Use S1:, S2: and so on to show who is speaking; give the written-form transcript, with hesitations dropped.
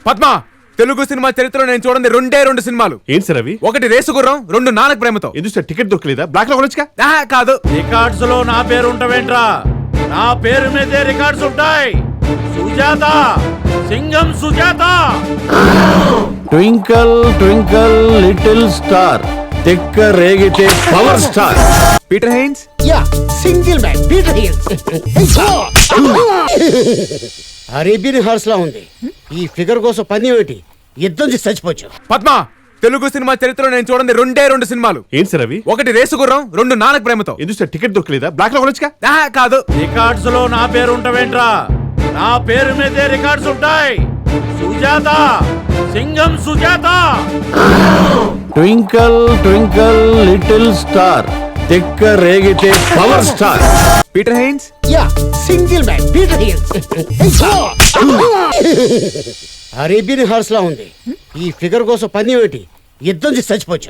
S1: Padma, Telugu cinema చరిత్రలో నేను చూడండి రెండు సినిమాలు.
S2: ఏంటి సార్ అవి?
S1: ఒకటి రేసుగుర్రం, రెండు నానక ప్రేమతో.
S2: ఎందుకు సార్ టికెట్ దొరకలేదా? బ్లాక్ లో కొనొచ్చుగా.
S1: కాదు,
S3: రికార్డ్స్ లో నా పేరు ఉంటావేంట్రా? నా పేరు మీదే రికార్డ్స్ ఉంటాయి. Sujatha, Singam Sujatha.
S4: Twinkle twinkle little star, తెక్క రేగితే power star.
S1: Peter Heins.
S5: Yeah, single man Peter Hills. Arabian horse లా ఉంది. ఈ ఫిగర్ కోసం పని ఏమిటి? యుద్ధం చేసి చచ్చిపోవచ్చు.
S1: పద్మ, తెలుగు సినిమా చరిత్రలో నేను చూడండి రెండు సినిమాలు.
S2: ఏంటి సార్ అవి?
S1: ఒకటి రేసుగుర్రం, రెండు నానక ప్రేమతో.
S2: ఎందుకు సార్ టికెట్ దొరకలేదా? బ్లాక్ లో కొనొచ్చుగా.
S1: కాదు,
S3: రికార్డ్స్ లో నా పేరు ఉంటావేంట్రా? నా పేరు మీదే రికార్డ్స్ ఉంటాయి. Sujatha, Singam Sujatha.
S4: Twinkle twinkle little star, తెక్క రేగితే power star.
S1: Peter Heins.
S5: Yeah, single man Peter Hills. Arabian horse లా ఉంది. ఈ ఫిగర్ కోసం పని ఏమిటి? యుద్ధం చేసి చచ్చిపోవచ్చు.